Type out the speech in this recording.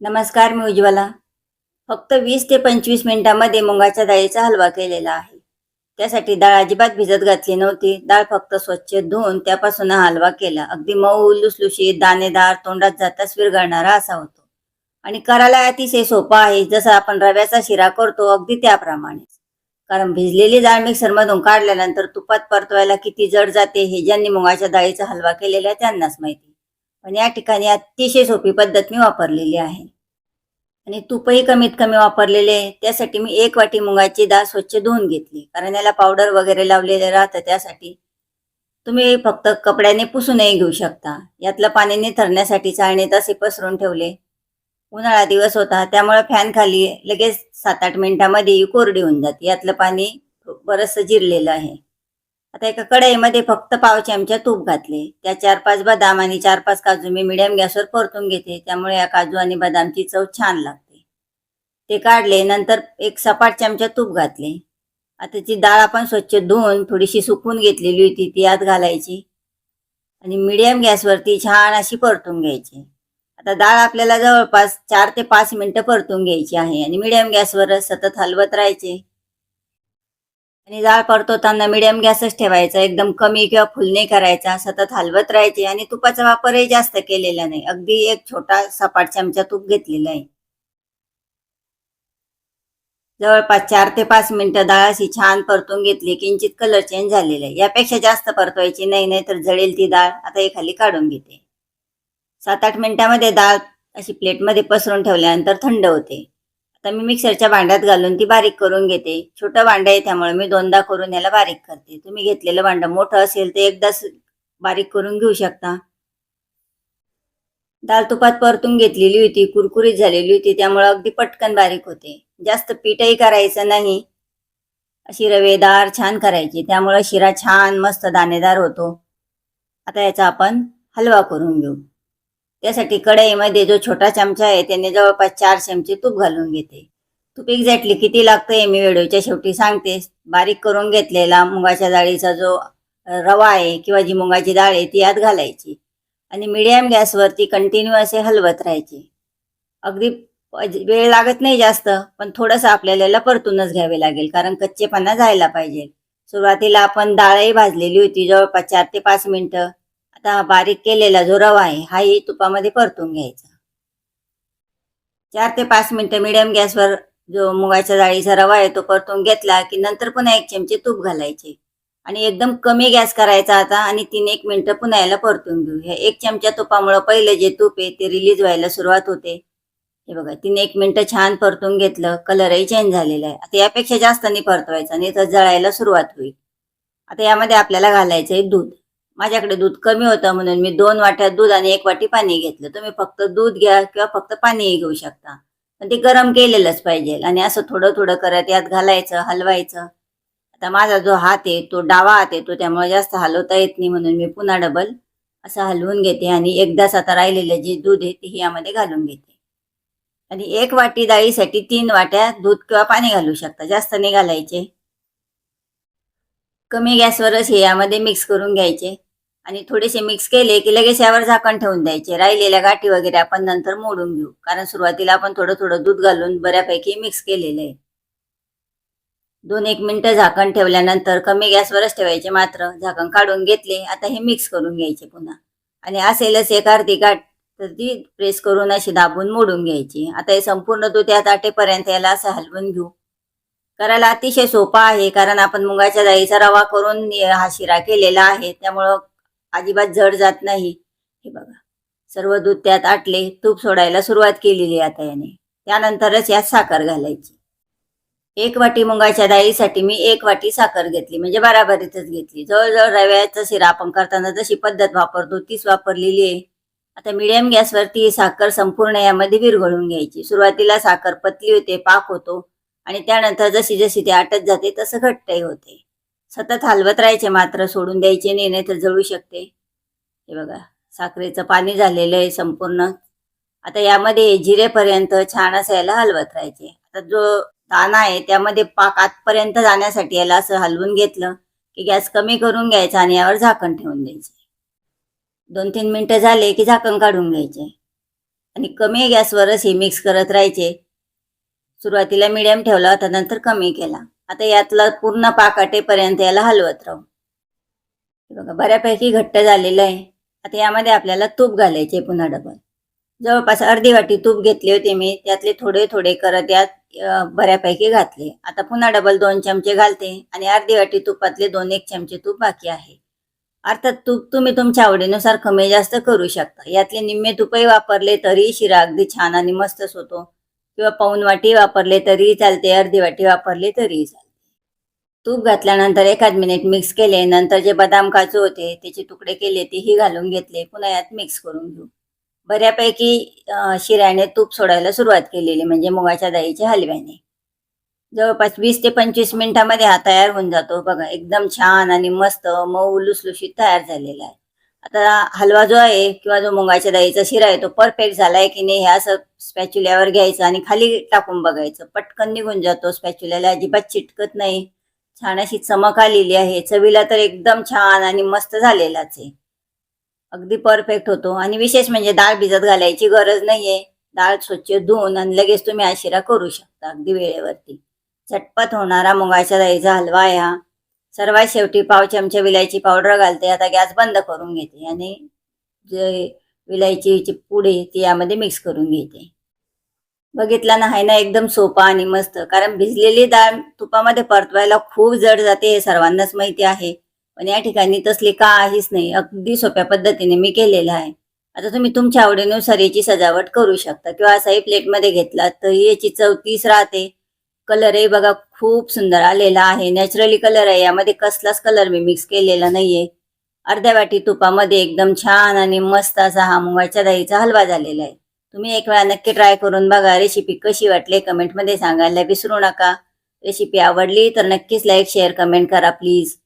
नमस्कार, मी उज्ज्वला. फक्त 20 ते 25 मिनिटांमध्ये मुगाच्या डाळीचा हलवा केलेला आहे. त्यासाठी डाळ अजिबात भिजत घातली नव्हती. डाळ फक्त स्वच्छ धुवून त्यापासून हा हलवा केला. अगदी मऊ, लुसलुशीत, दाणेदार, तोंडात जाताच विरघळणारा असा होतो. आणि करायला अतिशय सोपा आहे. जसं आपण रव्याचा शिरा करतो अगदी त्याप्रमाणेच. कारण भिजलेली डाळ मिक्सरमधून काढल्यानंतर तुपात परतवायला किती जड जाते हे ज्यांनी मुगाच्या डाळीचा हलवा केलेला आहे त्यांनाच माहिती. पण या ठिकाणी अतिशय सोपी पद्धत मी वापरलेली आहे. आणि तूपही कमीत कमी वापरलेले आहे. त्यासाठी मी 1 वाटी मुगाची डाळ स्वच्छ धुवून घेतली, कारण याला पावडर वगैरे लावलेले राहतं. त्यासाठी तुम्ही फक्त कपड्याने पुसूनही घेऊ शकता. यातलं पाणी निथरण्यासाठी चाळणीत असे पसरून ठेवले. उन्हाळा दिवस होता, त्यामुळे फॅन खाली लगेच 7-8 मिनिटांमध्ये ही कोरडी होऊन जाते. यातलं पाणी बरंचसं जिरलेलं आहे. आता एका कढईमध्ये फक्त पाव चमचा तूप घातले. त्या 4-5 बदाम आणि 4-5 काजू मी मिडियम गॅसवर परतून घेते. त्यामुळे या काजू आणि बदामची चव छान लागते. ते काढले. नंतर एक सपाट चमचा तूप घातले. आता ती डाळ आपण स्वच्छ धुवून थोडीशी सुकून घेतलेली होती ती यात घालायची आणि मिडियम गॅसवरती छान अशी परतून घ्यायची. आता डाळ आपल्याला जवळपास 4 ते 5 मिनिटं परतून घ्यायची आहे आणि मिडियम गॅसवर सतत हलवत राहायचे. आणि डाळ परतवताना मिडियम गॅसच ठेवायचा, एकदम कमी किंवा फुल नाही करायचा. सतत हलवत राहायचे आणि तुपाचा वापरही जास्त केलेला नाही. अगदी एक छोटा सपाट चमचा तूप घेतलेला आहे. जवळपास 4 ते 5 मिनिटं डाळ अशी छान परतून घेतली. किंचित कलर चेंज झालेला आहे. यापेक्षा जास्त परतवायची नाही, नाही तर जळेल ती डाळ. आता हे खाली काढून घेते. 7-8 मिनिटांमध्ये डाळ अशी प्लेटमध्ये पसरून ठेवल्यानंतर थंड होते. आता मी मिक्सरच्या भांड्यात घालून ती बारीक करून घेते. छोटं भांडं आहे त्यामुळे मी 2दा करून याला बारीक करते. तुम्ही घेतलेलं भांडं मोठं असेल तर एकदाच बारीक करून घेऊ शकता. डाळ तुपात परतून घेतलेली होती, कुरकुरीत झालेली होती, त्यामुळे अगदी पटकन बारीक होते. जास्त पीठही करायचं नाही. अशी रवेदार छान करायची, त्यामुळे शिरा छान मस्त दाणेदार होतो. आता याचा आपण हलवा करून घेऊ. त्यासाठी कढईमध्ये जो छोटा चमचा आहे त्याने जवळपास 4 चमचे तूप घालून घेते. तूप एक्झॅक्टली किती लागतं हे मी व्हिडिओच्या शेवटी सांगते. बारीक करून घेतलेला मुगाच्या डाळीचा जो रवा आहे किंवा जी मुगाची डाळ आहे ती यात घालायची आणि मिडियम गॅसवरती कंटिन्यू असे हलवत राहायचे. अगदी वेळ लागत नाही जास्त, पण थोडंसं आपल्याला परतूनच घ्यावे लागेल, कारण कच्चेपणा जायला पाहिजे. सुरुवातीला आपण डाळही भाजलेली होती जवळपास 4 ते 5 मिनिटं. आता हा बारीक केलेला जो रवा आहे हाही तुपामध्ये परतून घ्यायचा. 4 ते 5 मिनिटं मिडियम गॅसवर जो मुगाच्या डाळीचा रवा आहे तो परतून घेतला की नंतर पुन्हा 1 चमचे तूप घालायचे आणि एकदम कमी गॅस करायचा आता आणि 3-1 मिनिटं पुन्हा याला परतून घेऊ. ह्या 1 चमचा तुपामुळे पहिलं जे तूप आहे ते रिलीज व्हायला सुरुवात होते. हे बघा 3-1 मिनिटं छान परतून घेतलं. कलरही चेंज झालेला आहे. आता यापेक्षा जास्त नाही परतवायचा, नाही तर जळायला सुरुवात होईल. आता यामध्ये आपल्याला घालायचं आहे दूध. माझ्याकडे दूध कमी होतं म्हणून मी 2 वाट्या दूध आणि 1 वाटी पाणी घेतलं. तुम्ही फक्त दूध घ्या किंवा फक्त पाणीही घेऊ शकता, पण ते गरम केलेलंच पाहिजे. आणि असं थोडं थोडं करत यात घालायचं, हलवायचं. आता माझा जो हात आहे तो डावा हात आहे, तो त्यामुळे जास्त हलवता येत नाही, म्हणून मी पुन्हा डबल असं हलवून घेते आणि एकदाच आता राहिलेलं जे दूध आहे ते यामध्ये घालून घेते. आणि 1 वाटी डाळीसाठी 3 वाट्या दूध किंवा पाणी घालू शकता, जास्त नाही घालायचे. कमी गॅसवरच हे यामध्ये मिक्स करून घ्यायचे आणि थोडेसे मिक्स केले की लगेच यावर झाकण ठेवून द्यायचे. राहिलेल्या गाठी वगैरे आपण नंतर मोडून घेऊ, कारण सुरुवातीला आपण थोडं थोडं दूध घालून बऱ्यापैकी मिक्स केलेलं आहे. 2-1 मिनिटं झाकण ठेवल्यानंतर कमी गॅसवरच ठेवायचे. मात्र झाकण काढून घेतले. आता हे मिक्स करून घ्यायचे पुन्हा आणि असेलच एक अर्धी गाठ तर ती प्रेस करून अशी दाबून मोडून घ्यायची. आता हे संपूर्ण दूध यात आटेपर्यंत याला असं हलवून घेऊ. करायला अतिशय सोपा आहे, कारण आपण मुगाच्या डाळीचा रवा करून हा शिरा केलेला आहे, त्यामुळं अजिबात जड जात नाही. हे बघा सर्व दूध त्यात आटले. तूप सोडायला सुरुवात केलेली आता याने. त्यानंतरच यात साखर घालायची. 1 वाटी मुगाच्या डाळीसाठी मी 1 वाटी साखर घेतली, म्हणजे बराबरीतच घेतली. जवळजवळ रव्याचा शिरा आपण करताना जशी पद्धत वापरतो तीच वापरलेली आहे. आता मिडियम गॅसवरती ही साखर संपूर्ण यामध्ये विरघळून घ्यायची. सुरुवातीला साखर पतली होते, पाक होतो आणि त्यानंतर जशी जशी ती आटत जाते तसं घट्टही होते. सतत हलवत राहायचे, मात्र सोडून द्यायचे नाही, नाही तर जळू शकते. हे बघा साखरेचं पाणी झालेलं आहे संपूर्ण. आता यामध्ये जिरेपर्यंत छान असं याला हलवत राहायचे. आता जो दाणा आहे त्यामध्ये पाक आतपर्यंत जाण्यासाठी याला असं हलवून घेतलं की गॅस कमी करून घ्यायचा आणि यावर झाकण ठेवून द्यायचे. 2-3 मिनिटं झाले की झाकण काढून घ्यायचे. आणि कमी गॅसवरच हे मिक्स करत राहायचे. सुरुवातीला मीडियम ठेवला होता, नंतर कमी केला. आता यातला पूर्ण पाक आटेपर्यंत याला हलवत राहू. हे बघा बऱ्यापैकी घट्ट झालेलं आहे. आता यामध्ये आपल्याला तूप घालायचे पुन्हा डबल. जवळपास अर्धी वाटी तूप घेतले होते मी, त्यातले थोडे थोडे करत यात बऱ्यापैकी घातले. आता पुन्हा डबल 2 चमचे घालते आणि अर्धी वाटी तुपातले 2-1 चमचे तूप बाकी आहे. अर्थात तूप तुम्ही तुमच्या आवडीनुसार कमी जास्त करू शकता. यातले निम्मे तुपही वापरले तरी शिरा अगदी छान आणि मस्तच होतो, किंवा पाऊण वाटी वापरले तरी चालते, अर्धी वाटी वापरले तरी चालते. तूप घातल्यानंतर 1 मिनिट मिक्स केले. नंतर जे बदाम काजू होते त्याचे तुकडे केले तेही घालून घेतले. पुन्हा यात मिक्स करून घेऊ. बऱ्यापैकी शिऱ्याने तूप सोडायला सुरुवात केलेली, म्हणजे मुगाच्या डाळीच्या हलव्याने. जवळपास 20 ते 25 मिनिटांमध्ये हा तयार होऊन जातो. बघा एकदम छान आणि मस्त मऊ लुसलुशीत तयार झालेला आहे. आता हलवा जो आहे किंवा जो मुगाच्या डाळीचा शिरा आहे तो परफेक्ट झालाय की नाही हे असं स्पॅच्युल्यावर घ्यायचं आणि खाली टाकून बघायचं. पटकन निघून जातो, स्पॅच्युल्याला अजिबात चिटकत नाही. छान अशी चमक आलेली आहे. चवीला तर एकदम छान आणि मस्त झालेलाच आहे. अगदी परफेक्ट होतो. आणि विशेष म्हणजे डाळ भिजत घालायची गरज नाहीये. डाळ स्वच्छ धुवून आणि लगेच तुम्ही हा शिरा करू शकता अगदी वेळेवरती. झटपट होणारा मुगाच्या डाळीचा हलवा आहे हा. सर्वात शेवटी पाव चमचा विलायची पावडर घालते. आता गॅस बंद करून घेते आणि जे विलायचीची पूड आहे ती यामध्ये मिक्स करून घेते. बघितला ना, आहे ना एकदम सोपा आणि मस्त. कारण भिजलेली डाळ तुपामध्ये परतवायला खूप जड जाते हे सर्वांनाच माहिती आहे. पण या ठिकाणी तसली काहीच नाही. अगदी सोप्या पद्धतीने मी केलेलं आहे. आता तुम्ही तुमच्या आवडीनुसार याची सजावट करू शकता किंवा असाही प्लेटमध्ये घेतला तर याची चव तीच राहते. कलरही बघा खूप सुंदर आलेला आहे. नॅचरली कलर आहे. यामध्ये कसलाच कलर मी मिक्स केलेला नाहीये. अर्ध्या वाटी तुपामध्ये एकदम छान आणि मस्त असा हा मुगाच्या डाळीचा हलवा झालेला आहे. तुम्ही एक वेळा नक्की ट्राय करून बघा. रेसिपी कशी वाटली कमेंटमध्ये सांगायला विसरू नका. रेसिपी आवडली तर नक्कीच लाईक शेअर कमेंट करा प्लीज.